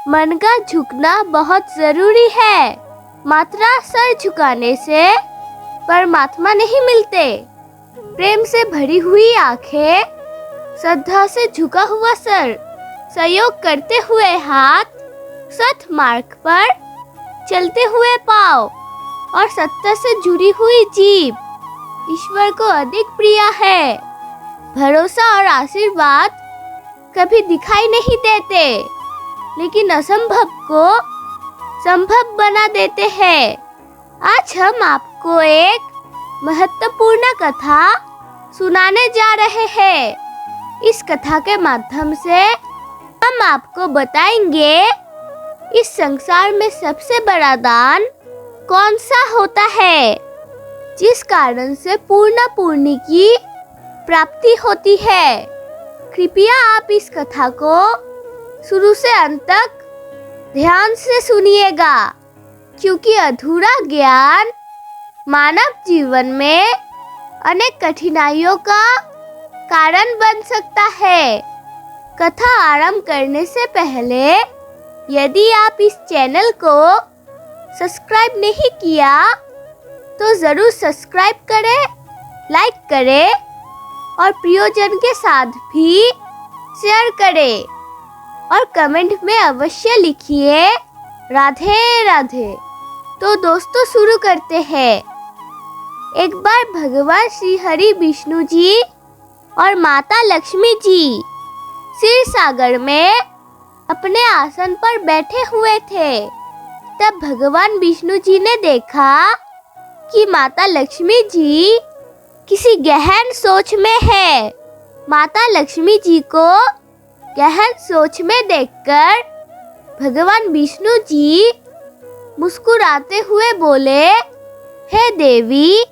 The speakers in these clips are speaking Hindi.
मन का झुकना बहुत जरूरी है। मात्र सर झुकाने से परमात्मा नहीं मिलते। प्रेम से भरी हुई आंखें, श्रद्धा से झुका हुआ सर, सहयोग करते हुए हाथ, सत मार्ग पर चलते हुए पाँव और सत्य से जुड़ी हुई जीभ ईश्वर को अधिक प्रिय है। भरोसा और आशीर्वाद कभी दिखाई नहीं देते, लेकिन असंभव को संभव बना देते हैं। आज हम आपको एक महत्वपूर्ण कथा सुनाने जा रहे हैं। इस कथा के माध्यम से हम आपको बताएंगे इस संसार में सबसे बड़ा दान कौन सा होता है, जिस कारण से पूर्णी की प्राप्ति होती है। कृपया आप इस कथा को शुरू से अंत तक ध्यान से सुनिएगा, क्योंकि अधूरा ज्ञान मानव जीवन में अनेक कठिनाइयों का कारण बन सकता है। कथा आरंभ करने से पहले यदि आप इस चैनल को सब्सक्राइब नहीं किया तो ज़रूर सब्सक्राइब करें, लाइक करें और प्रियजन के साथ भी शेयर करें और कमेंट में अवश्य लिखिए राधे राधे। तो दोस्तों शुरू करते हैं। एक बार भगवान श्री हरि विष्णु जी और माता लक्ष्मी जी क्षीर सागर में अपने आसन पर बैठे हुए थे। तब भगवान विष्णु जी ने देखा कि माता लक्ष्मी जी किसी गहन सोच में है। माता लक्ष्मी जी को गहन सोच में देखकर भगवान विष्णु जी मुस्कुराते हुए बोले, हे देवी,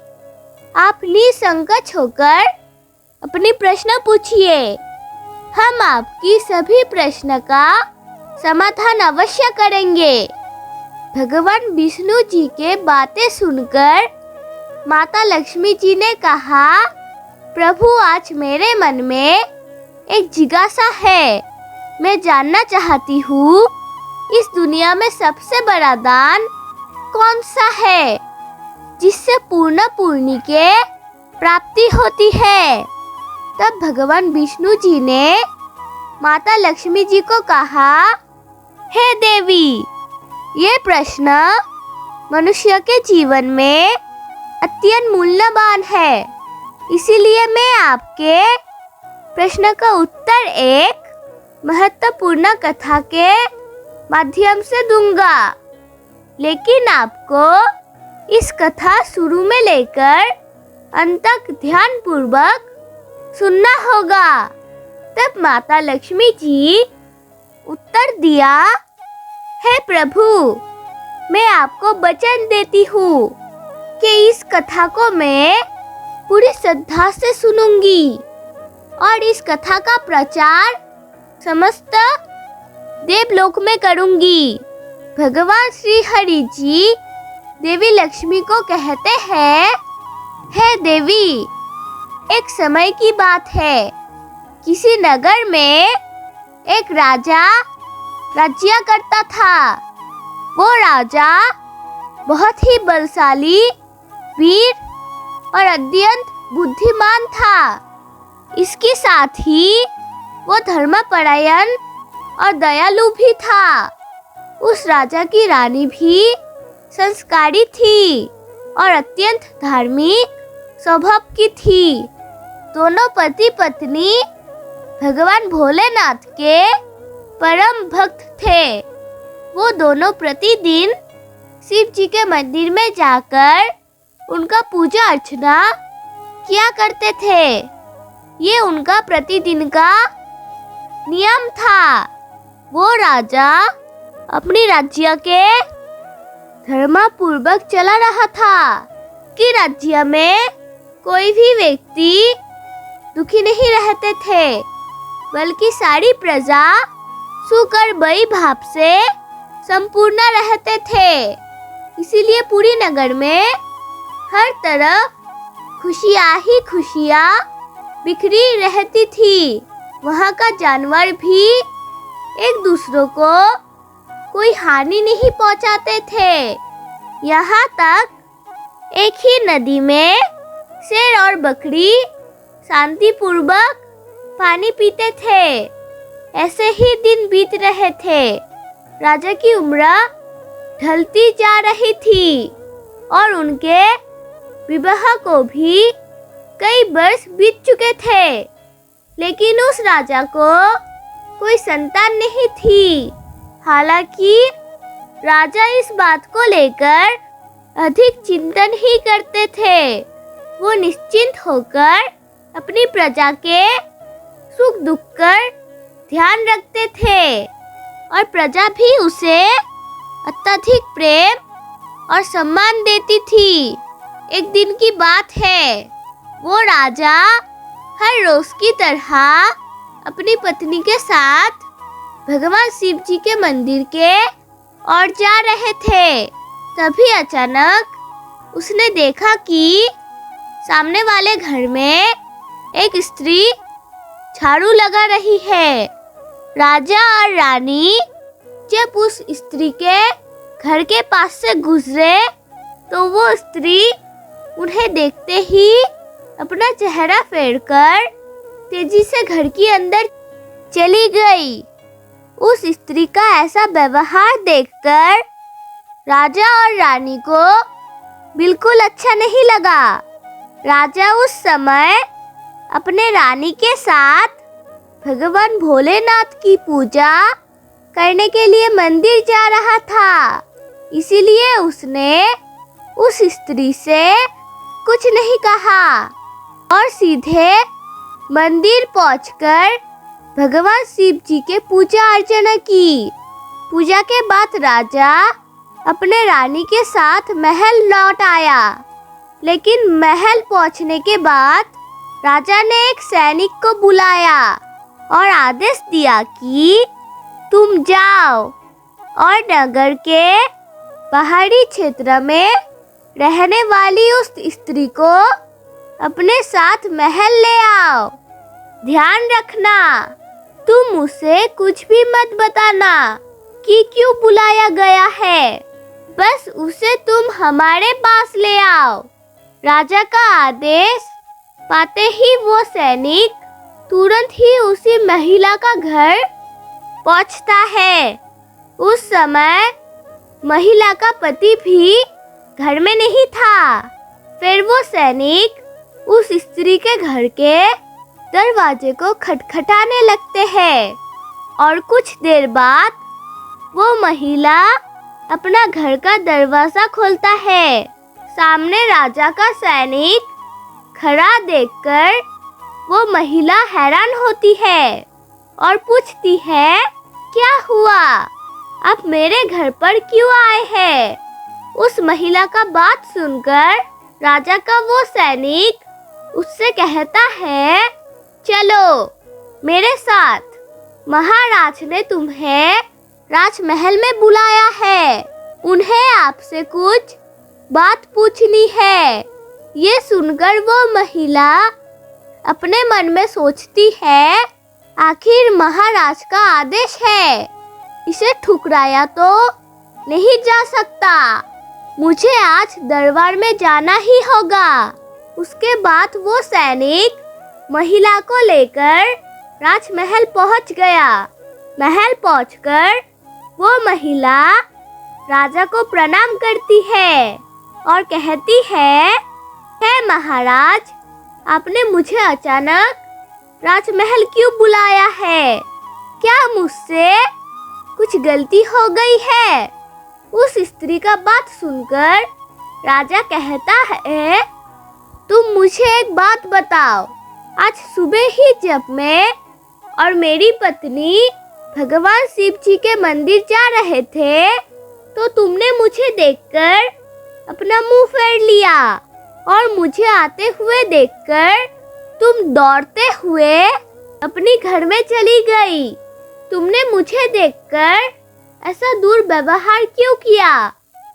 आप निसंकोच होकर अपनी प्रश्न पूछिए। हम आपकी सभी प्रश्न का समाधान अवश्य करेंगे। भगवान विष्णु जी के बातें सुनकर माता लक्ष्मी जी ने कहा, प्रभु, आज मेरे मन में एक जिज्ञासा है। मैं जानना चाहती हूँ इस दुनिया में सबसे बड़ा दान कौन सा है, जिससे पूर्णी के प्राप्ति होती है। तब भगवान विष्णु जी ने माता लक्ष्मी जी को कहा, हे देवी, ये प्रश्न मनुष्य के जीवन में अत्यंत मूल्यवान है। इसीलिए मैं आपके प्रश्न का उत्तर एक महत्वपूर्ण कथा के माध्यम से दूंगा, लेकिन आपको इस कथा शुरू में लेकर अंत तक ध्यान पूर्वक सुनना होगा। तब माता लक्ष्मी जी उत्तर दिया, हे प्रभु, मैं आपको वचन देती हूँ कि इस कथा को मैं पूरी श्रद्धा से सुनूंगी और इस कथा का प्रचार समस्त देवलोक में करूंगी। भगवान श्री हरि जी देवी लक्ष्मी को कहते हैं, हे देवी, एक समय की बात है। किसी नगर में एक राजा राज्य करता था। वो राजा बहुत ही बलशाली, वीर और अत्यंत बुद्धिमान था। इसके साथ ही वो धर्मपरायण और दयालु भी था। उस राजा की रानी भी संस्कारी थी और अत्यंत धार्मिक स्वभाव की थी। दोनों पति पत्नी भगवान भोलेनाथ के परम भक्त थे। वो दोनों प्रतिदिन शिव जी के मंदिर में जाकर उनका पूजा अर्चना किया करते थे। ये उनका प्रतिदिन का नियम था। वो राजा अपनी राज्य के धर्मपूर्वक चला रहा था कि राज्य में कोई भी व्यक्ति दुखी नहीं रहते थे, बल्कि सारी प्रजा सुख और बड़ी भाव से संपूर्ण रहते थे। इसीलिए पूरी नगर में हर तरफ खुशियाँ ही खुशियाँ बिखरी रहती थी। वहाँ का जानवर भी एक दूसरों को कोई हानि नहीं पहुंचाते थे। यहाँ तक एक ही नदी में शेर और बकरी शांतिपूर्वक पानी पीते थे। ऐसे ही दिन बीत रहे थे। राजा की उम्र ढलती जा रही थी और उनके विवाह को भी कई वर्ष बीत चुके थे, लेकिन उस राजा को कोई संतान नहीं थी। हालांकि राजा इस बात को लेकर अधिक चिंतन ही करते थे। वो निश्चिंत होकर अपनी प्रजा के सुख दुख कर ध्यान रखते थे और प्रजा भी उसे अत्यधिक प्रेम और सम्मान देती थी। एक दिन की बात है, वो राजा हर रोज की तरह अपनी पत्नी के साथ भगवान शिव जी के मंदिर के ओर जा रहे थे। तभी अचानक उसने देखा कि सामने वाले घर में एक स्त्री झाड़ू लगा रही है। राजा और रानी जब उस स्त्री के घर के पास से गुजरे तो वो स्त्री उन्हें देखते ही अपना चेहरा फेरकर तेजी से घर के अंदर चली गई। उस स्त्री का ऐसा व्यवहार देखकर राजा और रानी को बिल्कुल अच्छा नहीं लगा। राजा उस समय अपने रानी के साथ भगवान भोलेनाथ की पूजा करने के लिए मंदिर जा रहा था, इसीलिए उसने उस स्त्री से कुछ नहीं कहा और सीधे मंदिर पहुंचकर भगवान शिव जी के पूजा अर्चना की। पूजा के बाद राजा अपने रानी के साथ महल लौट आया, लेकिन महल पहुंचने के बाद राजा ने एक सैनिक को बुलाया और आदेश दिया कि तुम जाओ और नगर के पहाड़ी क्षेत्र में रहने वाली उस स्त्री को अपने साथ महल ले आओ। ध्यान रखना, तुम उसे कुछ भी मत बताना कि क्यों बुलाया गया है, बस उसे तुम हमारे पास ले आओ। राजा का आदेश पाते ही वो सैनिक तुरंत ही उसी महिला का घर पहुंचता है। उस समय महिला का पति भी घर में नहीं था। फिर वो सैनिक उस स्त्री के घर के दरवाजे को खटखटाने लगते हैं और कुछ देर बाद वो महिला अपना घर का दरवाजा खोलता है। सामने राजा का सैनिक खड़ा देखकर वो महिला हैरान होती है और पूछती है, क्या हुआ? आप मेरे घर पर क्यों आए हैं? उस महिला का बात सुनकर राजा का वो सैनिक उससे कहता है, चलो मेरे साथ, महाराज ने तुम्हें राजमहल में बुलाया है, उन्हें आपसे कुछ बात पूछनी है। ये सुनकर वो महिला अपने मन में सोचती है, आखिर महाराज का आदेश है, इसे ठुकराया तो नहीं जा सकता, मुझे आज दरबार में जाना ही होगा। उसके बाद वो सैनिक महिला को लेकर राजमहल पहुंच गया। महल पहुंचकर वो महिला राजा को प्रणाम करती है और कहती है, महाराज, आपने मुझे अचानक राजमहल क्यों बुलाया है? क्या मुझसे कुछ गलती हो गई है? उस स्त्री का बात सुनकर राजा कहता है, तुम मुझे एक बात बताओ, आज सुबह ही जब मैं और मेरी पत्नी भगवान शिव जी के मंदिर जा रहे थे तो तुमने मुझे देखकर अपना मुंह फेर लिया और मुझे आते हुए देखकर तुम दौड़ते हुए अपनी घर में चली गई। तुमने मुझे देखकर ऐसा दुर्व्यवहार क्यों किया?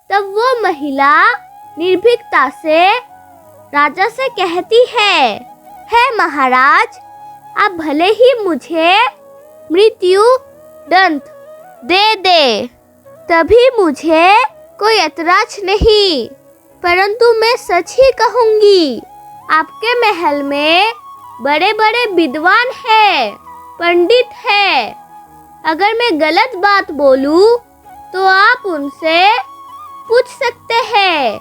तब वो महिला निर्भीकता से राजा से कहती है महाराज, आप भले ही मुझे मृत्यु दंड दे दे, तभी मुझे कोई ऐतराज नहीं, परंतु मैं सच ही कहूँगी। आपके महल में बड़े बड़े विद्वान हैं, पंडित हैं। अगर मैं गलत बात बोलूं तो आप उनसे पूछ सकते हैं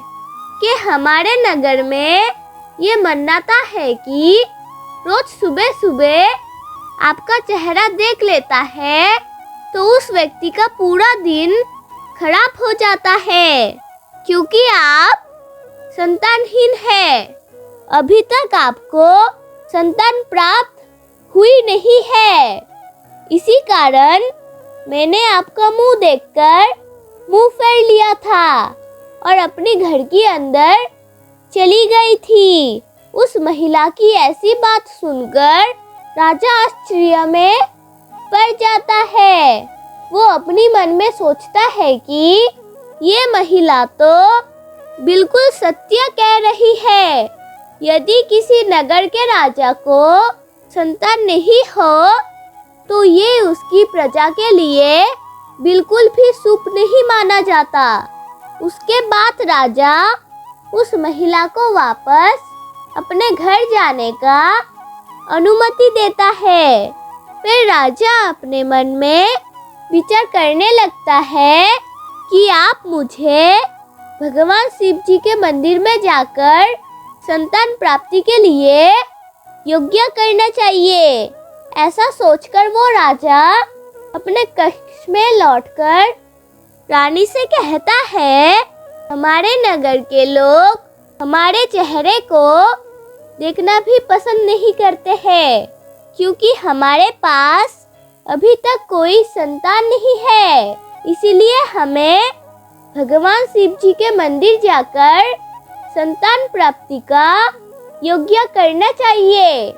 कि हमारे नगर में ये मान्यता है कि रोज सुबह सुबह आपका चेहरा देख लेता है तो उस व्यक्ति का पूरा दिन खराब हो जाता है, क्योंकि आप संतानहीन हैं। अभी तक आपको संतान प्राप्त हुई नहीं है। इसी कारण मैंने आपका मुंह देखकर मुंह फेर लिया था और अपने घर के अंदर चली गई थी। उस महिला की ऐसी बात सुनकर राजा आश्चर्य में पड़ जाता है। वो अपनी मन में सोचता है कि ये महिला तो बिल्कुल सत्य कह रही है। यदि किसी नगर के राजा को संतान नहीं हो तो ये उसकी प्रजा के लिए बिल्कुल भी शुभ नहीं माना जाता। उसके बाद राजा उस महिला को वापस अपने घर जाने का अनुमति देता है। फिर राजा अपने मन में विचार करने लगता है कि आप मुझे भगवान शिव जी के मंदिर में जाकर संतान प्राप्ति के लिए योग्य करना चाहिए। ऐसा सोचकर वो राजा अपने कक्ष में लौटकर रानी से कहता है, हमारे नगर के लोग हमारे चेहरे को देखना भी पसंद नहीं करते हैं, क्योंकि हमारे पास अभी तक कोई संतान नहीं है। इसीलिए हमें भगवान शिव जी के मंदिर जाकर संतान प्राप्ति का योग्य करना चाहिए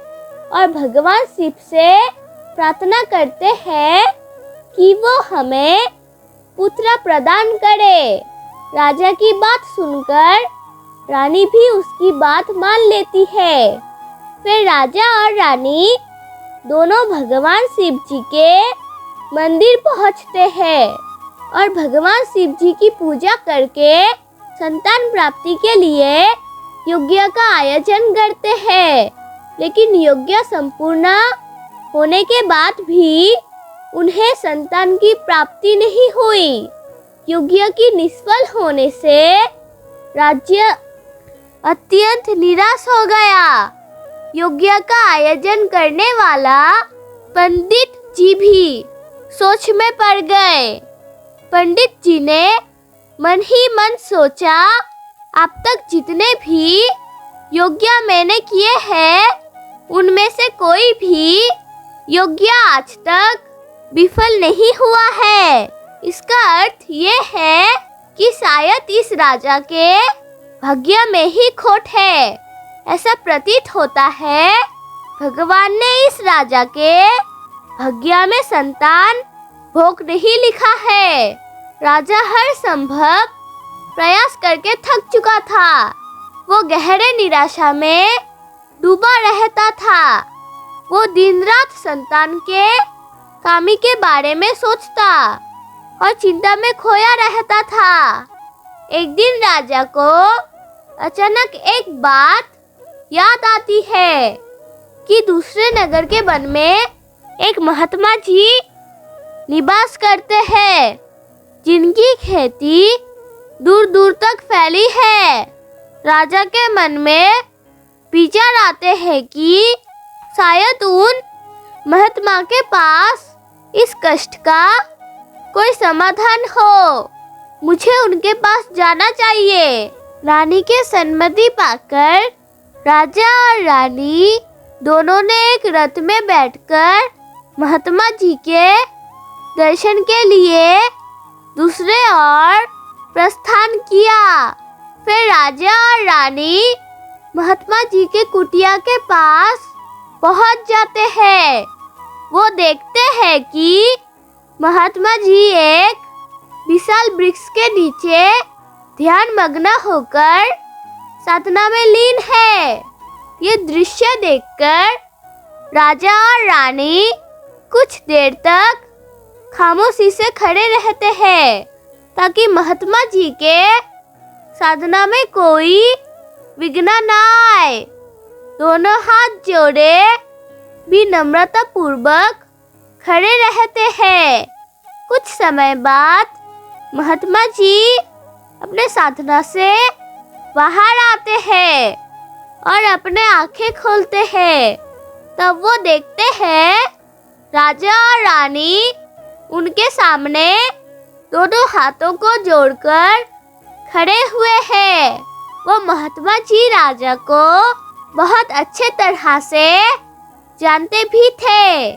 और भगवान शिव से प्रार्थना करते हैं कि वो हमें पुत्र प्रदान करे। राजा की बात सुनकर रानी भी उसकी बात मान लेती है। फिर राजा और रानी दोनों भगवान शिव जी के मंदिर पहुंचते हैं और भगवान शिव जी की पूजा करके संतान प्राप्ति के लिए यज्ञ का आयोजन करते हैं। लेकिन यज्ञ संपूर्ण होने के बाद भी उन्हें संतान की प्राप्ति नहीं हुई। यज्ञ की निष्फल होने से राज्य अत्यंत निराश हो गया। यज्ञ का आयोजन करने वाला पंडित जी भी सोच में पड़ गए। पंडित जी ने मन ही मन सोचा, अब तक जितने भी यज्ञ मैंने किए हैं उनमें से कोई भी यज्ञ आज तक विफल नहीं हुआ है। इसका अर्थ ये है कि शायद इस राजा के भाग्य में ही खोट है। ऐसा प्रतीत होता है भगवान ने इस राजा के भाग्य में संतान भोग नहीं लिखा है। राजा हर संभव प्रयास करके थक चुका था। वो गहरे निराशा में डूबा रहता था। वो दिन रात संतान के कामी के बारे में सोचता और चिंता में खोया रहता था। एक दिन राजा को अचानक एक बात याद आती है कि दूसरे नगर के वन में एक महात्मा जी निवास करते हैं, जिनकी खेती दूर दूर तक फैली है। राजा के मन में विचार आते हैं कि शायद उन महात्मा के पास इस कष्ट का कोई समाधान हो। मुझे उनके पास जाना चाहिए। रानी के सम्मति पाकर राजा और रानी दोनों ने एक रथ में बैठकर महात्मा जी के दर्शन के लिए दूसरे ओर प्रस्थान किया। फिर राजा और रानी महात्मा जी के कुटिया के पास पहुंच जाते हैं। वो देखते हैं कि महात्मा जी एक विशाल वृक्ष के नीचे ध्यान मग्न होकर साधना में लीन है। ये दृश्य देखकर राजा और रानी कुछ देर तक खामोशी से खड़े रहते हैं। ताकि महात्मा जी के साधना में कोई विघ्न ना आए। दोनों हाथ जोड़े भी नम्रता पूर्वक खड़े रहते हैं। कुछ समय बाद महात्मा जी अपने साधना से बाहर आते हैं और अपने आंखें खोलते हैं। तब वो देखते हैं राजा और रानी उनके सामने दोनों हाथों को जोड़कर खड़े हुए हैं। वो महात्मा जी राजा को बहुत अच्छे तरह से जानते भी थे,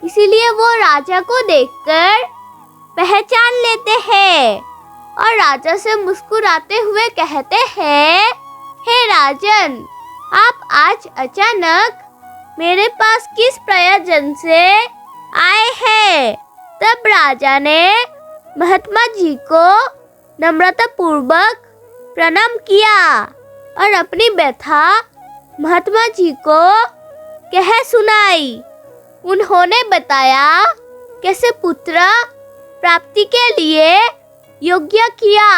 इसीलिए वो राजा को देखकर पहचान लेते हैं और राजा से मुस्कुराते हुए कहते हैं, हे राजन, आप आज अचानक मेरे पास किस प्रयोजन से आए हैं? तब राजा ने महात्मा जी को नम्रता पूर्वक प्रणाम किया और अपनी व्यथा महात्मा जी को कह सुनाई। उन्होंने बताया कैसे पुत्र प्राप्ति के लिए यज्ञ किया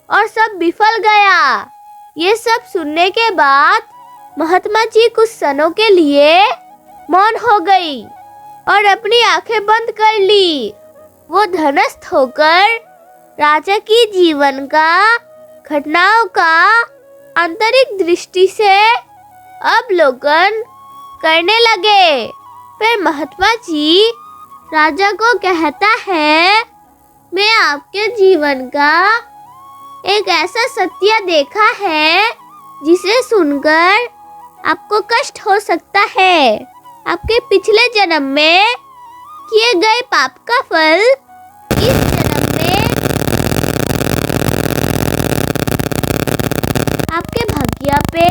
और सब विफल गया। ये सब सुनने के बाद महात्मा जी कुछ क्षणों के लिए मौन हो गई और अपनी आंखें बंद कर ली। वो ध्यानस्थ होकर राजा की जीवन का घटनाओं का आंतरिक दृष्टि से अवलोकन करने लगे। फिर महात्मा जी राजा को कहता है, मैं आपके जीवन का एक ऐसा सत्य देखा है जिसे सुनकर आपको कष्ट हो सकता है। आपके पिछले जन्म में किए गए पाप का फल इस जन्म में आपके भाग्य पे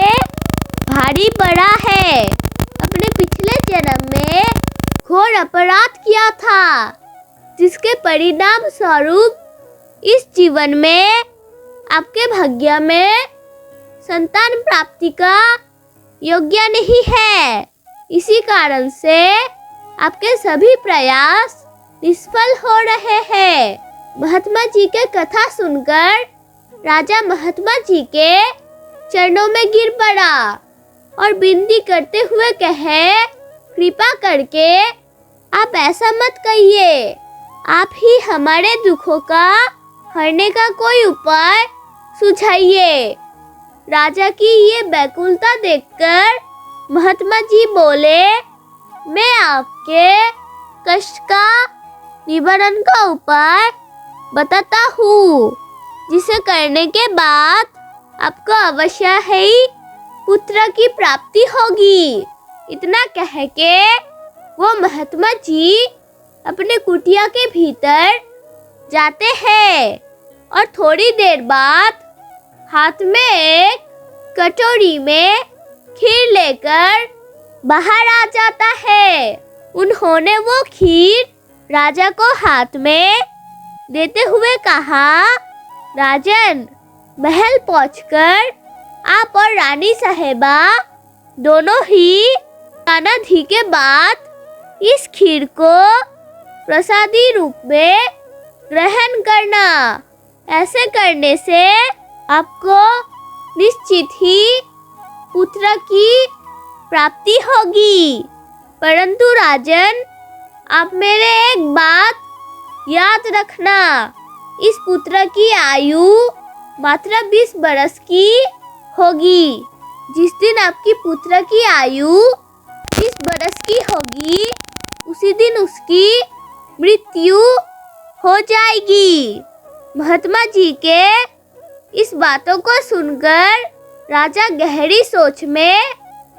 भारी पड़ा है। अपने पिछले जन्म में घोर अपराध किया था, जिसके परिणाम स्वरूप इस जीवन में आपके भाग्य में संतान प्राप्ति का योग्य नहीं है। इसी कारण से आपके सभी प्रयास निष्फल हो रहे हैं। महात्मा जी के कथा सुनकर राजा महात्मा जी के चरणों में गिर पड़ा और विनती करते हुए कहे, कृपा करके आप ऐसा मत कहिए, आप ही हमारे दुखों का हरने का कोई उपाय सुझाइए। राजा की ये व्याकुलता देखकर महात्मा जी बोले, मैं आपके कष्ट का निवारण का उपाय बताता हूँ, जिसे करने के बाद आपको अवश्य ही पुत्र की प्राप्ति होगी। इतना कह के वो महात्मा जी अपने कुटिया के भीतर जाते हैं और थोड़ी देर बाद हाथ में एक कटोरी में खीर लेकर बाहर आ जाता है। उन्होंने वो खीर राजा को हाथ में देते हुए कहा, राजन, महल पहुंचकर आप और रानी साहिबा दोनों ही अनाधि के बाद इस खीर को प्रसादी रूप में ग्रहण करना। ऐसे करने से आपको निश्चित ही पुत्र की प्राप्ति होगी। परंतु राजन, आप मेरे एक बात याद रखना, इस पुत्र की आयु मात्र 20 बरस की होगी। जिस दिन आपकी पुत्र की आयु 20 बरस की होगी, उसी दिन उसकी मृत्यु हो जाएगी। महात्मा जी के इस बातों को सुनकर राजा गहरी सोच में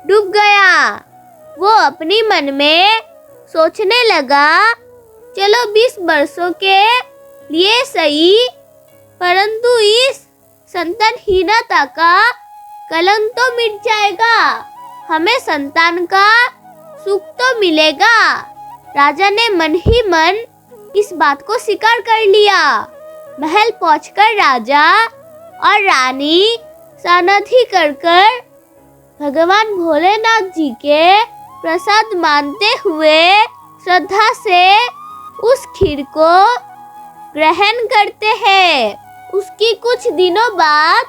डूब गया। वो अपनी मन में सोचने लगा, चलो 20 वर्षों के लिए सही, परंतु इस संतानहीनता का कलंक तो मिट जाएगा, हमें संतान का सुख तो मिलेगा। राजा ने मन ही मन इस बात को स्वीकार कर लिया। महल पहुंचकर राजा और रानी सानधी कर भगवान भोलेनाथ जी के प्रसाद मानते हुए श्रद्धा से उस खीर को ग्रहण करते हैं। उसकी कुछ दिनों बाद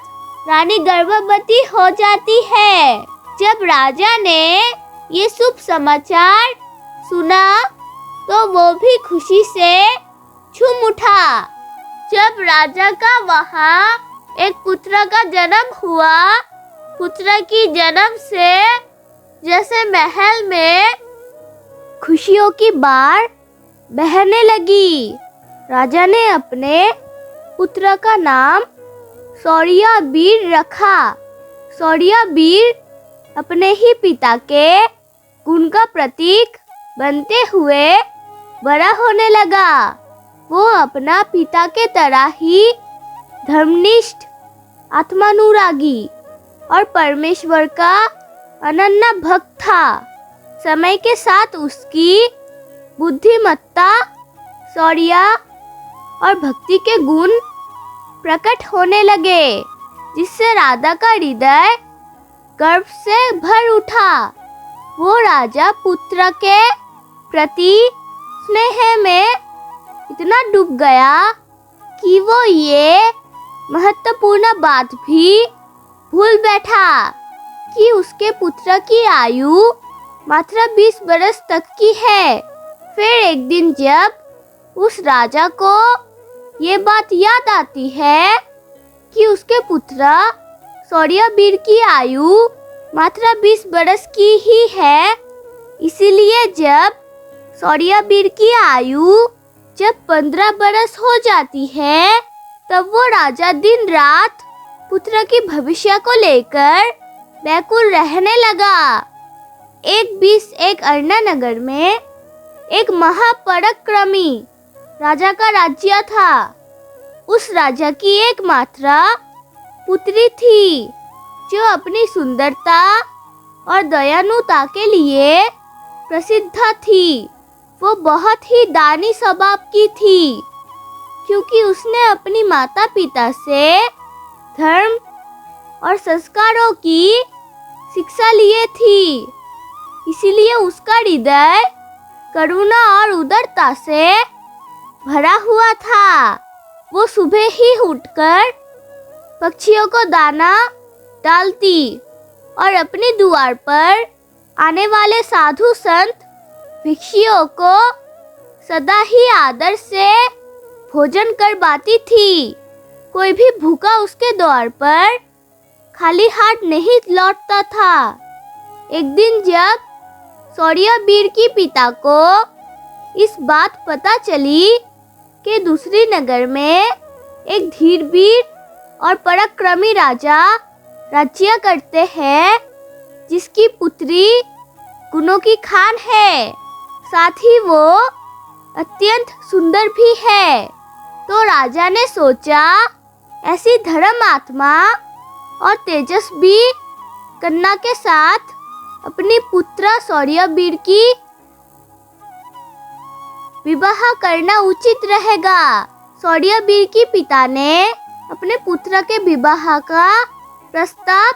रानी गर्भवती हो जाती है। जब राजा ने ये शुभ समाचार सुना तो वो भी खुशी से झूम उठा। जब राजा का वहाँ एक पुत्र का जन्म हुआ, पुत्र की जन्म से जैसे महल में खुशियों की बाढ़ बहने लगी। राजा ने अपने पुत्र का नाम सौर्यवीर रखा। सौर्यवीर अपने ही पिता के गुण का प्रतीक बनते हुए बड़ा होने लगा। वो अपना पिता के तरह ही धर्मनिष्ठ, आत्मानुरागी और परमेश्वर का अनन्य भक्त था। समय के साथ उसकी बुद्धिमत्ता, शौर्य और भक्ति के गुण प्रकट होने लगे, जिससे राधा का हृदय गर्व से भर उठा। वो राजा पुत्र के प्रति स्नेह में इतना डूब गया कि वो ये महत्वपूर्ण बात भी भूल बैठा कि उसके पुत्र की आयु मात्र 20 बरस तक की है। फिर एक दिन जब उस राजा को ये बात याद आती है कि उसके पुत्र सौर्यवीर की आयु मात्र 20 बरस की ही है, इसीलिए जब सौर्यवीर की आयु जब 15 बरस हो जाती है, तब वो राजा दिन रात पुत्र की भविष्य को लेकर व्याकुल रहने लगा। एक अरण्य नगर में एक महापराक्रमी राजा का राज्य था। उस राजा की एकमात्र पुत्री थी, जो अपनी सुंदरता और दयालुता के लिए प्रसिद्ध थी। वो बहुत ही दानी स्वभाव की थी, क्योंकि उसने अपनी माता पिता से धर्म और संस्कारों की शिक्षा लिए थी। इसीलिए उसका हृदय करुणा और उदारता से भरा हुआ था। वो सुबह ही उठकर पक्षियों को दाना डालती और अपने द्वार पर आने वाले साधु संत भिक्षुओं को सदा ही आदर से भोजन करवाती थी। कोई भी भूखा उसके द्वार पर खाली हाथ नहीं लौटता था। एक दिन जब सौर्यवीर की पिता को इस बात पता चली कि दूसरी नगर में एक धीरवीर और पराक्रमी राजा राज्य करते हैं, जिसकी पुत्री गुणों की खान है, साथ ही वो अत्यंत सुंदर भी है, तो राजा ने सोचा ऐसी धर्मात्मा और तेजस्वी कन्या के साथ अपनी पुत्र सौर्यवीर की विवाह करना उचित रहेगा। सौर्यवीर की पिता ने अपने पुत्र के विवाह का प्रस्ताव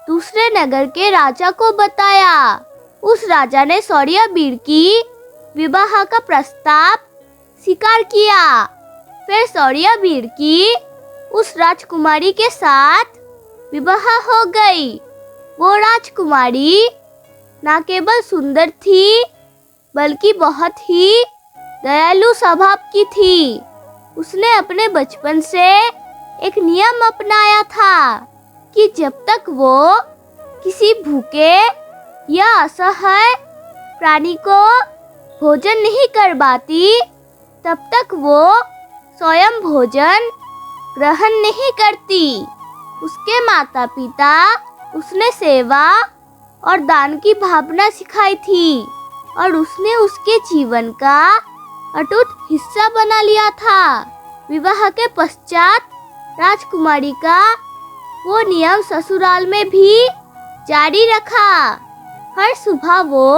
दूसरे नगर के राजा को बताया। उस राजा ने सौर्यवीर की विवाह का प्रस्ताव स्वीकार किया। फिर सौर्यवीर की उस राजकुमारी के साथ विवाह हो गई। वो राजकुमारी न केवल सुंदर थी, बल्कि बहुत ही दयालु स्वभाव की थी। उसने अपने बचपन से एक नियम अपनाया था कि जब तक वो किसी भूखे या असहाय प्राणी को भोजन नहीं करवाती, तब तक वो स्वयं भोजन ग्रहण नहीं करती। उसके माता पिता उसने सेवा और दान की भावना सिखाई थी और उसने उसके जीवन का अटूट हिस्सा बना लिया था। विवाह के पश्चात राजकुमारी का वो नियम ससुराल में भी जारी रखा। हर सुबह वो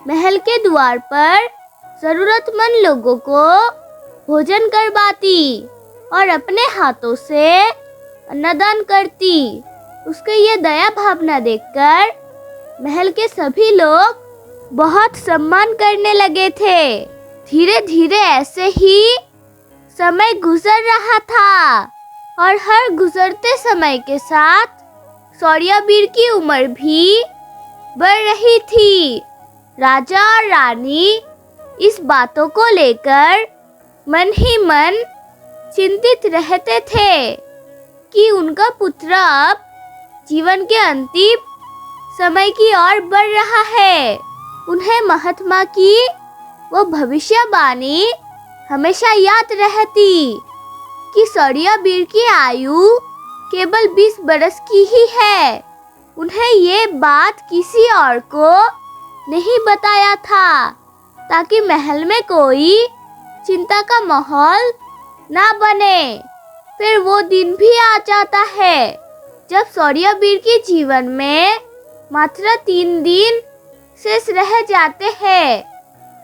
महल के द्वार पर जरूरतमंद लोगों को भोजन करवाती और अपने हाथों से अन्नदान करती। उसके ये दया भावना देखकर महल के सभी लोग बहुत सम्मान करने लगे थे। धीरे धीरे ऐसे ही समय गुजर रहा था और हर गुजरते समय के साथ सौर्यवीर की उम्र भी बढ़ रही थी। राजा और रानी इस बातों को लेकर मन ही मन चिंतित रहते थे कि उनका पुत्र अब जीवन के अंतिम समय की ओर बढ़ रहा है। उन्हें महात्मा की वो भविष्यवाणी हमेशा याद रहती कि सौर्यवीर की आयु केवल 20 बरस की ही है। उन्हें ये बात किसी और को नहीं बताया था ताकि महल में कोई चिंता का माहौल ना बने। फिर वो दिन भी आ जाता है जब सौर्यवीर के जीवन में मात्र 3 दिन शेष रह जाते हैं।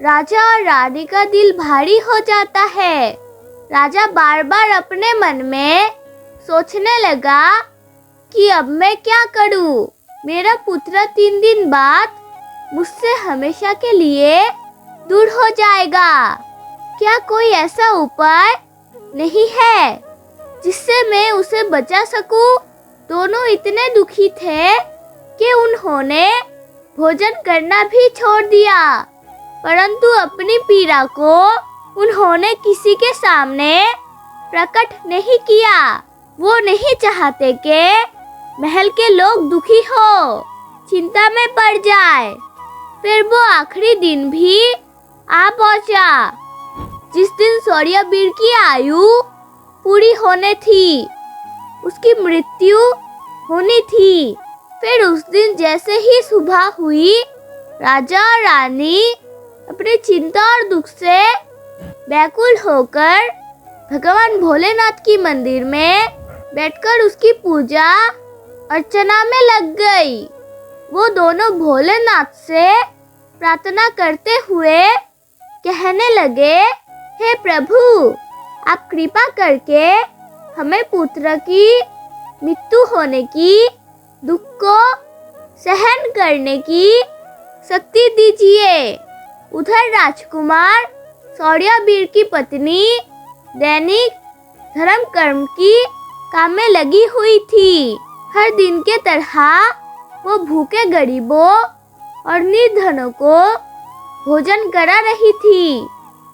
राजा और रानी का दिल भारी हो जाता है। राजा बार बार अपने मन में सोचने लगा कि अब मैं क्या करूं? मेरा पुत्र 3 दिन बाद मुझसे हमेशा के लिए दूर हो जाएगा। क्या कोई ऐसा उपाय नहीं है जिससे मैं उसे बचा सकूं? दोनों इतने दुखी थे कि उन्होंने भोजन करना भी छोड़ दिया, परंतु अपनी पीड़ा को उन्होंने किसी के सामने प्रकट नहीं किया। वो नहीं चाहते कि महल के लोग दुखी हो, चिंता में पड़ जाए। फिर वो आखिरी दिन भी आ पहुंचा जिस दिन सौर्यवीर की आयु पूरी होने थी, उसकी मृत्यु होनी थी। फिर उस दिन जैसे ही सुबह हुई, राजा और रानी अपनी चिंता और दुख से व्याकुल होकर भगवान भोलेनाथ की मंदिर में बैठकर उसकी पूजा अर्चना में लग गई। वो दोनों भोलेनाथ से प्रार्थना करते हुए कहने लगे, हे प्रभु, आप कृपा करके हमें पुत्र की मृत्यु होने की दुख को सहन करने की शक्ति दीजिए। उधर राजकुमार सौर्यवीर की पत्नी दैनिक धर्म कर्म की काम में लगी हुई थी। हर दिन के तरह वो भूखे गरीबों और निर्धनों को भोजन करा रही थी,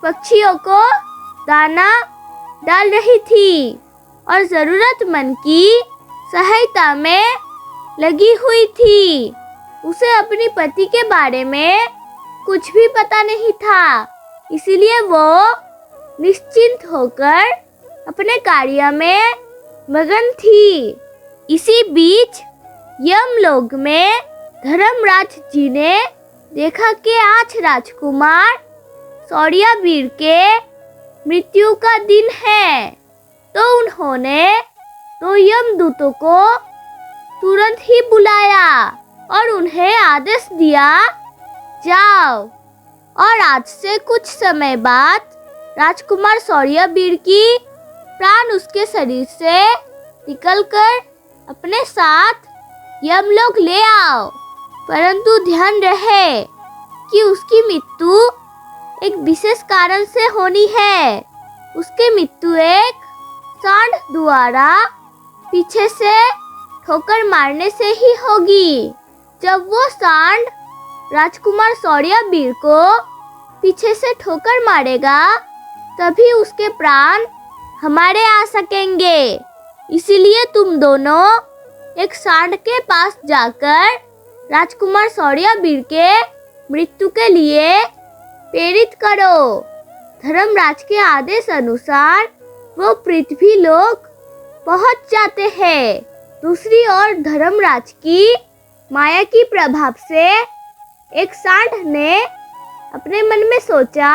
पक्षियों को दाना डाल रही थी और जरूरतमंद की सहायता में लगी हुई थी। उसे अपने पति के बारे में कुछ भी पता नहीं था, इसलिए वो निश्चिंत होकर अपने कार्य में मगन थी। इसी बीच यमलोक में धर्मराज जी ने देखा कि आज राजकुमार सौर्यवीर के मृत्यु का दिन है, तो उन्होंने 2 यमदूतों को तुरंत ही बुलाया और उन्हें आदेश दिया, जाओ और आज से कुछ समय बाद राजकुमार सौर्यवीर की प्राण उसके शरीर से निकलकर अपने साथ यमलोक ले आओ। परंतु ध्यान रहे कि उसकी मृत्यु एक विशेष कारण से होनी है। उसकी मृत्यु एक सांड द्वारा पीछे से ठोकर मारने से ही होगी। जब वो सांड राजकुमार सौर्यवीर को पीछे से ठोकर मारेगा, तभी उसके प्राण हमारे आ सकेंगे। इसीलिए तुम दोनों एक सांड के पास जाकर राजकुमार सौर्यवीर के मृत्यु के लिए प्रेरित करो। धर्मराज के आदेश अनुसार वो पृथ्वी लोक पहुंच जाते हैं। दूसरी ओर धर्मराज की माया की प्रभाव से एक सांड ने अपने मन में सोचा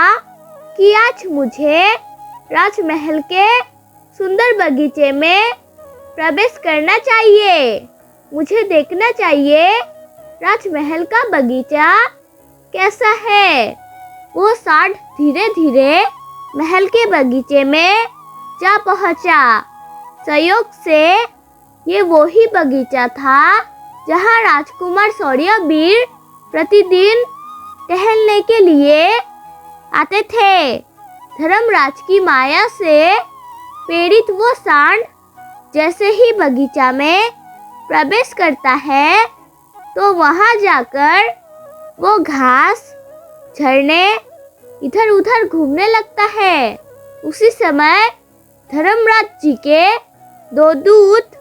कि आज मुझे राजमहल के सुंदर बगीचे में प्रवेश करना चाहिए। मुझे देखना चाहिए राजमहल का बगीचा कैसा है। वो सांड धीरे धीरे महल के बगीचे में जा पहुंचा। संयोग से ये वो ही बगीचा था जहां राजकुमार सौर्यवीर प्रतिदिन टहलने के लिए आते थे। धर्मराज की माया से पीड़ित वो सांड जैसे ही बगीचा में प्रवेश करता है तो वहां जाकर वो घास, झरने इधर उधर घूमने लगता है। उसी समय धर्मराज जी के दो दूत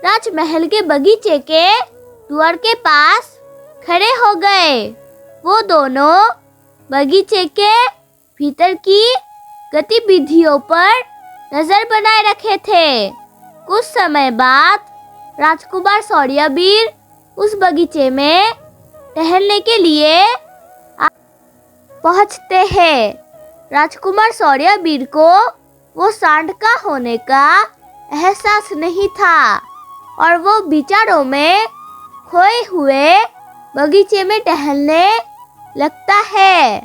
राजमहल के बगीचे के द्वार के पास खड़े हो गए। वो दोनों बगीचे के भीतर की गतिविधियों पर नजर बनाए रखे थे। कुछ समय बाद राजकुमार सौर्यवीर उस बगीचे में टहलने के लिए पहुंचते हैं। राजकुमार सौर्यवीर को वो सांड का होने का एहसास नहीं था और वो विचारों में खोए हुए बगीचे में टहलने लगता है।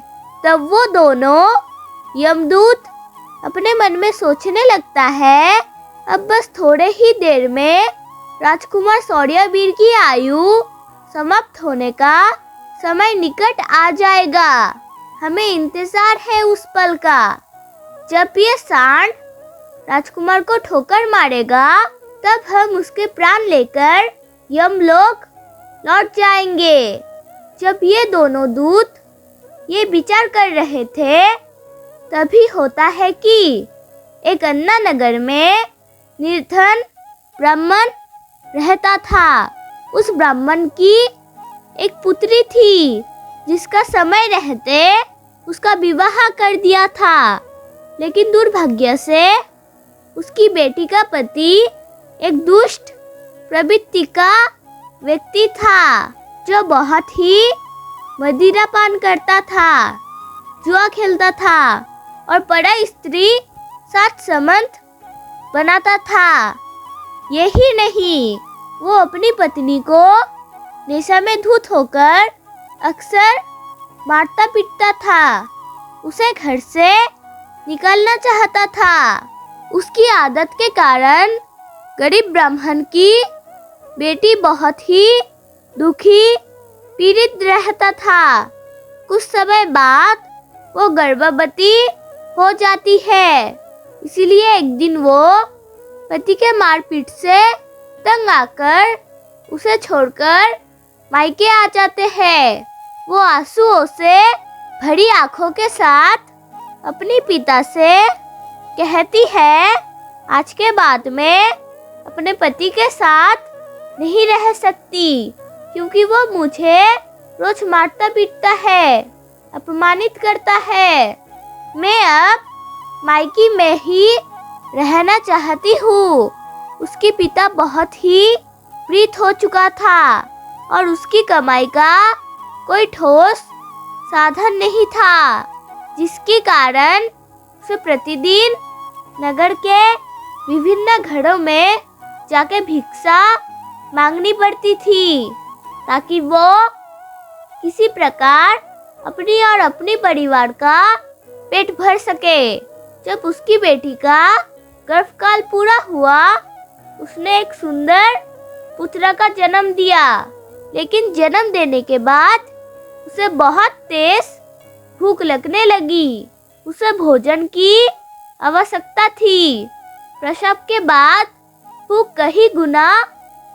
तब वो दोनों यमदूत अपने मन में सोचने लगता है, अब बस थोड़े ही देर में राजकुमार सौर्यवीर की आयु समाप्त होने का समय निकट आ जाएगा। हमें इंतजार है उस पल का जब ये सांड राजकुमार को ठोकर मारेगा, तब हम उसके प्राण लेकर यमलोक लौट जाएंगे। जब ये दोनों दूत ये विचार कर रहे थे, तभी होता है कि एक अन्ना नगर में निर्धन ब्राह्मण रहता था। उस ब्राह्मण की एक पुत्री थी जिसका समय रहते उसका विवाह कर दिया था, लेकिन दुर्भाग्य से उसकी बेटी का पति एक दुष्ट प्रवृत्ति का व्यक्ति था जो बहुत ही मदिरा पान करता था, जुआ खेलता था और बड़ा स्त्री साथ संबंध बनाता था। यही नहीं, वो अपनी पत्नी को नशा में धुत होकर अक्सर मारता पीटता था। उसे घर से निकालना चाहता था। उसकी आदत के कारण गरीब ब्राह्मण की बेटी बहुत ही दुखी पीड़ित रहता था। कुछ समय बाद वो गर्भवती हो जाती है। इसीलिए एक दिन वो पति के मारपीट से तंग आकर उसे छोड़कर मायके आ जाते हैं। वो आंसुओं से भरी आंखों के साथ अपने पिता से कहती है, आज के बाद मैं अपने पति के साथ नहीं रह सकती क्योंकि वो मुझे रोज मारता पीटता है, अपमानित करता है। मैं अब मायके में ही रहना चाहती हूँ। उसके पिता बहुत ही वृद्ध हो चुका था और उसकी कमाई का कोई ठोस साधन नहीं था, जिसके कारण उसे प्रतिदिन नगर के विभिन्न घरों में जाके भिक्षा मांगनी पड़ती थी ताकि वो किसी प्रकार अपनी और अपने परिवार का पेट भर सके। जब उसकी बेटी का गर्भकाल पूरा हुआ, उसने एक सुंदर पुत्र का जन्म दिया, लेकिन जन्म देने के बाद उसे बहुत तेज भूख लगने लगी। उसे भोजन की आवश्यकता थी। प्रसव के बाद भूख कई गुना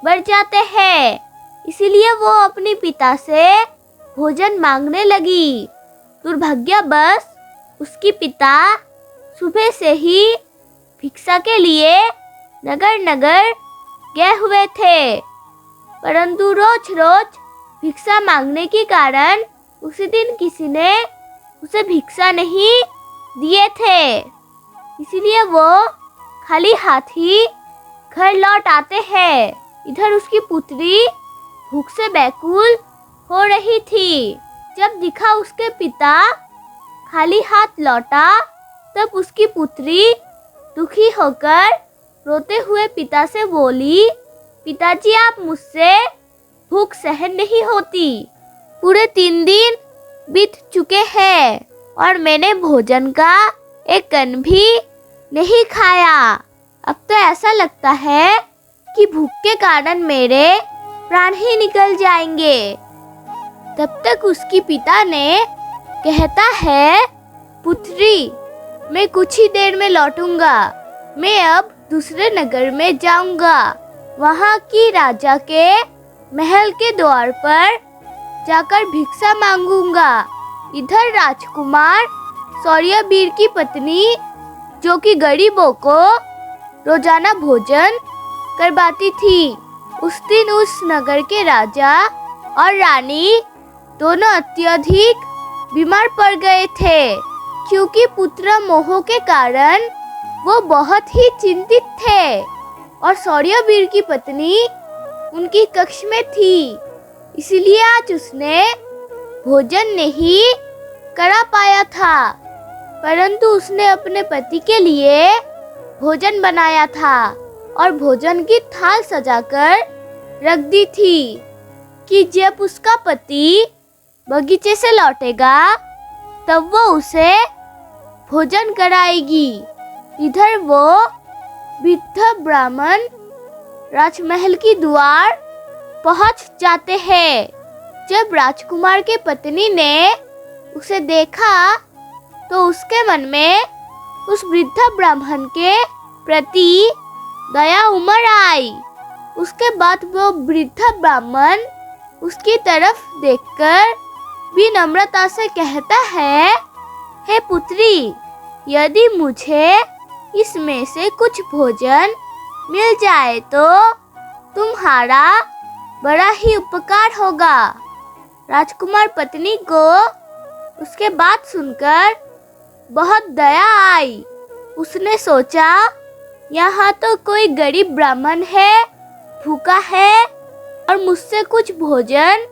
बढ़ जाते हैं, इसीलिए वो अपने पिता से भोजन मांगने लगी। दुर्भाग्यवश उसके पिता सुबह से ही भिक्षा के लिए नगर नगर गए हुए थे, परंतु रोज रोज भिक्षा मांगने के कारण उसी दिन किसी ने उसे भिक्षा नहीं दिए थे। इसीलिए वो खाली हाथ ही घर लौट आते हैं। इधर उसकी पुत्री भूख से व्याकुल हो रही थी। जब दिखा उसके पिता खाली हाथ लौटा, तब उसकी पुत्री दुखी होकर रोते हुए पिता से बोली, पिताजी आप मुझसे भूख सहन नहीं होती। पूरे 3 दिन बीत चुके हैं और मैंने भोजन का एक कण भी नहीं खाया। अब तो ऐसा लगता है कि भूख के कारण मेरे प्राण ही निकल जाएंगे। तब तक उसकी पिता ने कहता है, पुत्री मैं कुछ ही देर में लौटूंगा। मैं अब दूसरे नगर में जाऊंगा। वहाँ की राजा के महल के द्वार पर जाकर भिक्षा मांगूंगा। इधर राजकुमार सौर्यवीर की पत्नी, जो कि गरीबों को रोजाना भोजन करवाती थी, उस दिन उस नगर के राजा और रानी दोनों अत्यधिक बीमार पड़ गए थे, क्योंकि पुत्र मोह के कारण वो बहुत ही चिंतित थे। और सौर्यवीर की पत्नी उनकी कक्ष में थी, इसलिए आज उसने भोजन नहीं करा पाया था, परंतु उसने अपने पति के लिए भोजन बनाया था और भोजन की थाल सजाकर रख दी थी कि जब उसका पति बगीचे से लौटेगा तब वो उसे भोजन कराएगी। इधर वो वृद्ध ब्राह्मण राजमहल की द्वार पहुंच जाते हैं। जब राजकुमार के पत्नी ने उसे देखा तो उसके मन में उस वृद्ध ब्राह्मण के प्रति दया उमड़ आई। उसके बाद वो वृद्ध ब्राह्मण उसकी तरफ देखकर विनम्रता से कहता है, हे पुत्री, यदि मुझे इसमें से कुछ भोजन मिल जाए तो तुम्हारा बड़ा ही उपकार होगा। राजकुमार पत्नी को उसके बात सुनकर बहुत दया आई। उसने सोचा, यहाँ तो कोई गरीब ब्राह्मण है, भूखा है और मुझसे कुछ भोजन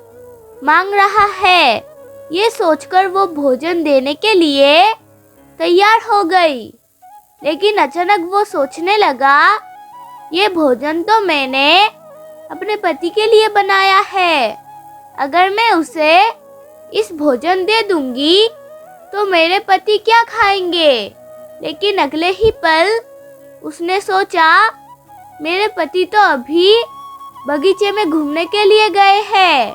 मांग रहा है। ये सोचकर वो भोजन देने के लिए तैयार हो गई। लेकिन अचानक वो सोचने लगा, ये भोजन तो मैंने अपने पति के लिए बनाया है। अगर मैं उसे इस भोजन दे दूंगी तो मेरे पति क्या खाएंगे। लेकिन अगले ही पल उसने सोचा, मेरे पति तो अभी बगीचे में घूमने के लिए गए हैं,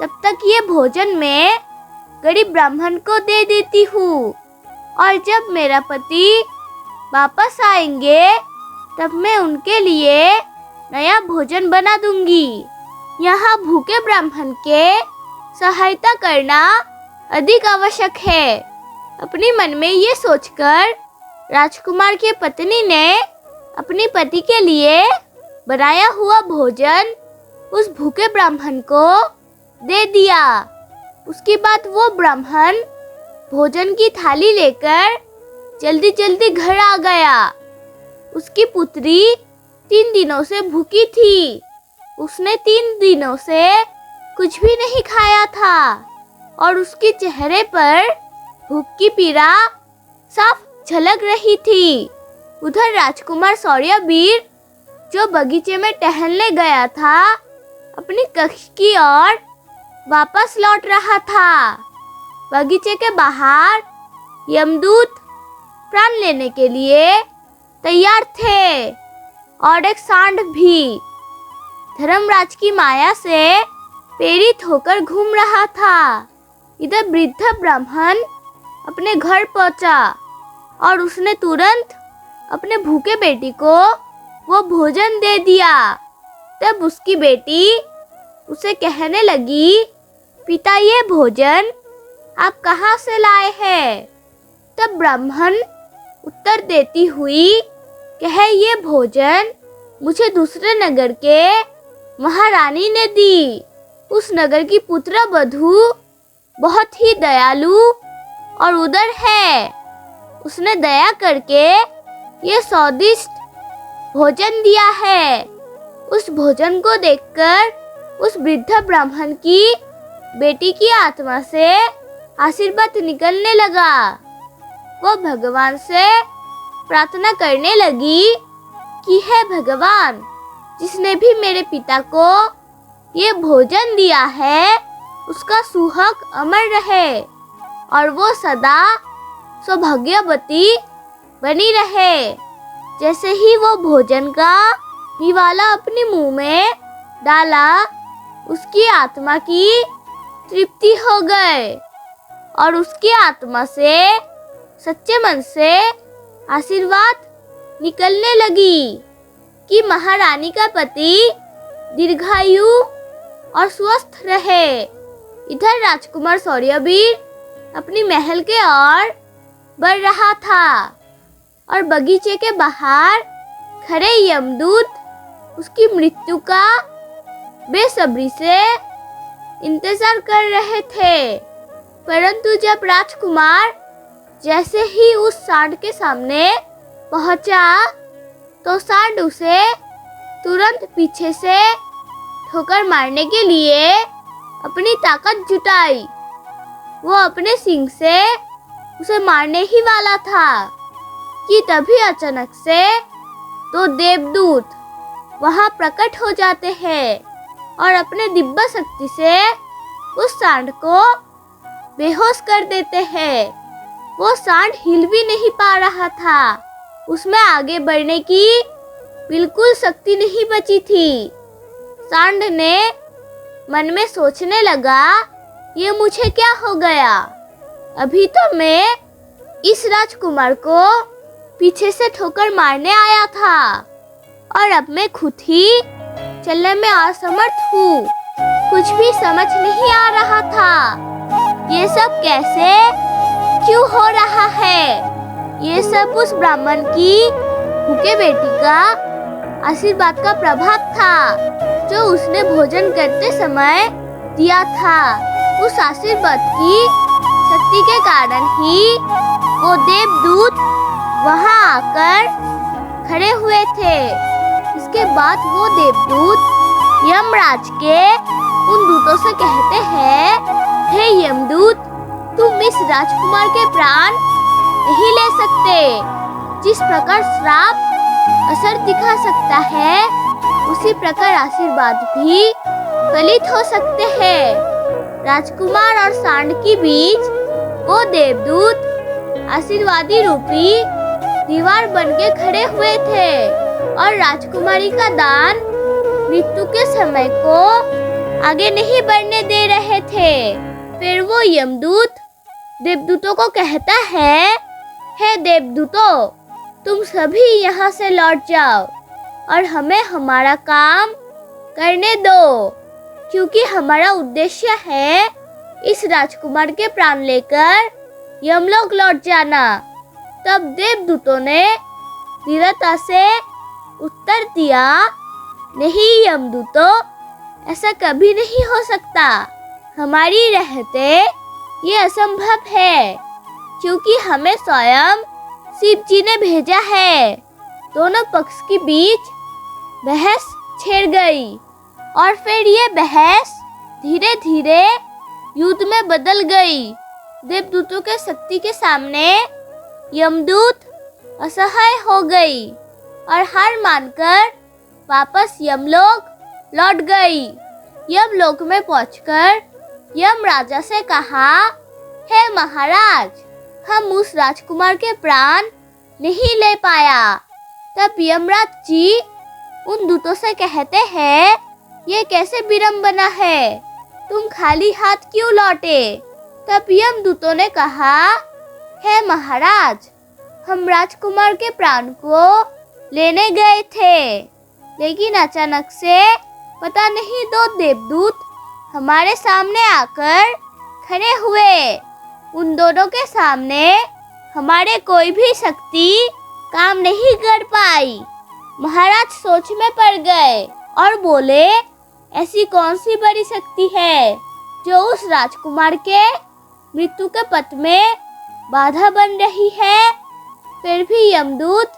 तब तक ये भोजन मैं गरीब ब्राह्मण को दे देती हूँ और जब मेरा पति वापस आएंगे तब मैं उनके लिए नया भोजन बना दूंगी। यहाँ भूखे ब्राह्मण के सहायता करना अधिक आवश्यक है। अपने मन में ये सोचकर राजकुमार की पत्नी ने अपने पति के लिए बनाया हुआ भोजन उस भूखे ब्राह्मण को दे दिया। उसके बाद वो ब्राह्मण भोजन की थाली लेकर जल्दी जल्दी घर आ गया। उसकी पुत्री 3 दिनों से भूखी थी। उसने 3 दिनों से कुछ भी नहीं खाया था और उसके चेहरे पर भूख की पीड़ा साफ झलक रही थी। उधर राजकुमार सौर्यवीर, जो बगीचे में टहलने गया था, अपनी कक्ष की ओर वापस लौट रहा था। बगीचे के बाहर यमदूत प्राण लेने के लिए तैयार थे और एक सांड भी धर्मराज की माया से प्रेरित होकर घूम रहा था। इधर वृद्ध ब्राह्मण अपने घर पहुंचा और उसने तुरंत अपने भूखे बेटी को वो भोजन दे दिया। तब उसकी बेटी उसे कहने लगी, पिता, ये भोजन आप कहाँ से लाए हैं? तब ब्राह्मण उत्तर देती हुई कहे, ये भोजन मुझे दूसरे नगर के महारानी ने दी। उस नगर की पुत्र वधू बहुत ही दयालु और उदार है। उसने दया करके ये स्वादिष्ट भोजन दिया है। उस भोजन को देखकर उस वृद्ध ब्राह्मण की बेटी की आत्मा से आशीर्वाद निकलने लगा। वो भगवान से प्रार्थना करने लगी कि हे भगवान, जिसने भी मेरे पिता को ये भोजन दिया है, उसका सुहाग अमर रहे और वो सदा सौभाग्यवती बनी रहे। जैसे ही वो भोजन का निवाला अपने मुंह में डाला, उसकी आत्मा की तृप्ति हो गए और उसकी आत्मा से सच्चे मन से आशीर्वाद निकलने लगी कि महारानी का पति दीर्घायु और स्वस्थ रहे। इधर राजकुमार सौर्यवीर अपनी महल के ओर बढ़ रहा था और बगीचे के बाहर खड़े यमदूत उसकी मृत्यु का बेसब्री से इंतजार कर रहे थे। परंतु जब राजकुमार जैसे ही उस सांड के सामने पहुंचा तो सांड उसे तुरंत पीछे से ठोकर मारने के लिए अपनी ताकत जुटाई। वो अपने सींग से उसे मारने ही वाला था कि तभी अचानक से दो देवदूत वहां प्रकट हो जाते हैं और अपने दिव्य शक्ति से उस सांड को बेहोश कर देते हैं। वो सांड हिल भी नहीं पा रहा था। उसमें आगे बढ़ने की बिल्कुल शक्ति नहीं बची थी। सांड ने मन में सोचने लगा, ये मुझे क्या हो गया? अभी तो मैं इस राजकुमार को पीछे से ठोकर मारने आया था और अब मैं खुद ही चलने में असमर्थ हूँ। कुछ भी समझ नहीं आ रहा था। ये सब कैसे क्यों हो रहा है? ये सब उस ब्राह्मण की भूखे बेटी का आशीर्वाद का प्रभाव था जो उसने भोजन करते समय दिया था। उस आशीर्वाद की शक्ति के कारण ही वो देवदूत वहां आकर खड़े हुए थे। इसके बाद वो देवदूत यमराज के उन दूतों से कहते हैं, हे यमदूत, तुम इस राजकुमार के प्राण नहीं ले सकते। जिस प्रकार श्राप असर दिखा सकता है, उसी प्रकार आशीर्वाद भी फलित हो सकते हैं। राजकुमार और सांड के बीच वो देवदूत आशीर्वादी रूपी दीवार बनके खड़े हुए थे और राजकुमारी का दान मृत्यु के समय को आगे नहीं बढ़ने दे रहे थे। फिर वो यमदूत देवदूतों को कहता है, हे देवदूतों, तुम सभी यहाँ से लौट जाओ और हमें हमारा काम करने दो, क्योंकि हमारा उद्देश्य है इस राजकुमार के प्राण लेकर यमलोक लौट जाना। तब देवदूतों ने दृढ़ता से उत्तर दिया, नहीं यमदूतों, ऐसा कभी नहीं हो सकता। हमारी रहते ये असंभव है, क्योंकि हमें स्वयं शिव जी ने भेजा है। दोनों पक्ष के बीच बहस छिड़ गई और फिर ये बहस धीरे धीरे युद्ध में बदल गई। देवदूतों के शक्ति के सामने यमदूत असहाय हो गई और हार मानकर वापस यमलोक लौट गई। यमलोक में पहुंचकर यम राजा से कहा, हे महाराज, हम उस राजकुमार के प्राण नहीं ले पाया। तब यमराज जी उन दूतों से कहते हैं, ये कैसे विडंबना है, तुम खाली हाथ क्यों लौटे? तब यमदूतों ने कहा, हे महाराज, हम राजकुमार के प्राण को लेने गए थे, लेकिन अचानक से पता नहीं दो देवदूत हमारे सामने आकर खड़े हुए। उन दोनों के सामने हमारे कोई भी शक्ति काम नहीं कर पाई। महाराज सोच में पड़ गए और बोले, ऐसी कौन सी बड़ी शक्ति है जो उस राजकुमार के मृत्यु के पथ में बाधा बन रही है? फिर भी यमदूत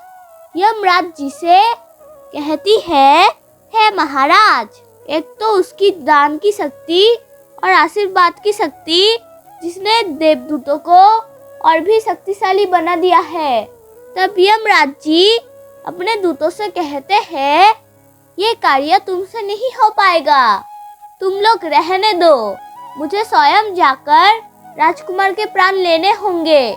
यमराज जी से कहती है, हे महाराज, एक तो उसकी दान की शक्ति और आशीर्वाद की शक्ति जिसने देवदूतों को और भी शक्तिशाली बना दिया है। तब यमराज जी अपने दूतों से कहते हैं, ये कार्य तुमसे नहीं हो पाएगा, तुम लोग रहने दो, मुझे स्वयं जाकर राजकुमार के प्राण लेने होंगे।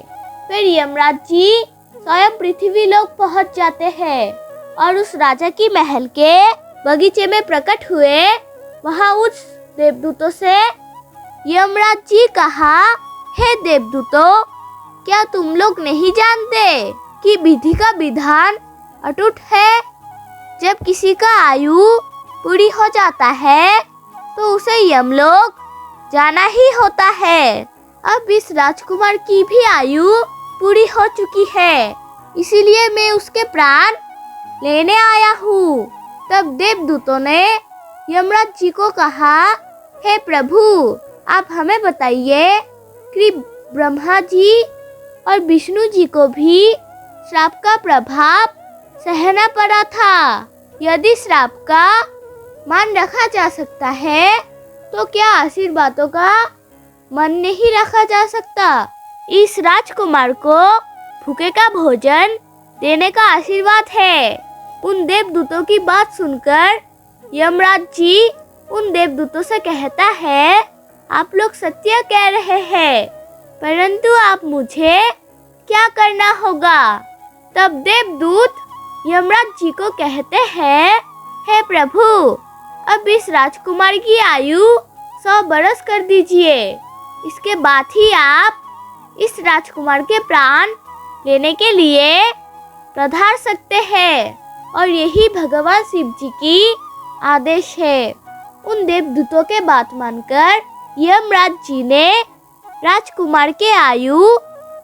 फिर यमराज जी स्वयं पृथ्वी लोक पहुंच जाते हैं और उस राजा की महल के बगीचे में प्रकट हुए। वहां उस देवदूतों से यमराज जी कहा, हे देवदूतों, क्या तुम लोग नहीं जानते कि विधि का विधान अटूट है? जब किसी का आयु पूरी हो जाता है तो उसे यमलोक जाना ही होता है। अब इस राजकुमार की भी आयु पूरी हो चुकी है, इसीलिए मैं उसके प्राण लेने आया हूँ। तब देवदूतों ने यमराज जी को कहा, हे प्रभु, आप हमें बताइए कि ब्रह्मा जी और विष्णु जी को भी श्राप का प्रभाव सहना पड़ा था। यदि श्राप का मान रखा जा सकता है तो क्या आशीर्वादों का मन नहीं रखा जा सकता? इस राजकुमार को भूखे का भोजन देने का आशीर्वाद है। उन देवदूतों की बात सुनकर यमराज जी उन देवदूतों से कहता है, आप लोग सत्य कह रहे हैं, परंतु आप मुझे क्या करना होगा? तब देवदूत यमराज जी को कहते हैं, हे प्रभु, अब इस राजकुमार की आयु 100 बरस कर दीजिए। इसके बाद ही आप इस राजकुमार के प्राण लेने के लिए पधार सकते हैं, और यही भगवान शिव जी की आदेश है। उन देवदूतों के बात मानकर यमराज जी ने राजकुमार के आयु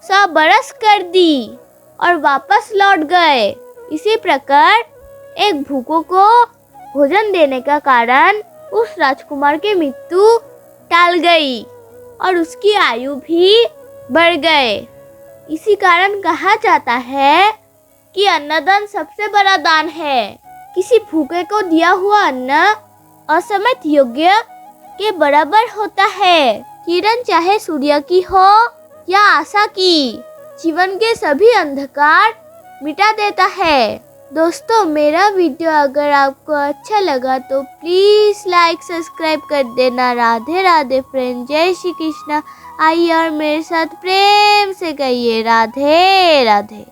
100 बरस कर दी और वापस लौट गए। इसी प्रकार एक भूखों को भोजन देने का कारण उस राजकुमार की मृत्यु टाल गई और उसकी आयु भी बढ़ गए। इसी कारण कहा जाता है कि अन्नदान सबसे बड़ा दान है। किसी भूखे को दिया हुआ अन्न असमर्थ योग्य के बराबर होता है। किरण चाहे सूर्य की हो या आशा की, जीवन के सभी अंधकार मिटा देता है। दोस्तों, मेरा वीडियो अगर आपको अच्छा लगा तो प्लीज़ लाइक सब्सक्राइब कर देना। राधे राधे फ्रेंड, जय श्री कृष्ण। आइए और मेरे साथ प्रेम से कहिए राधे राधे।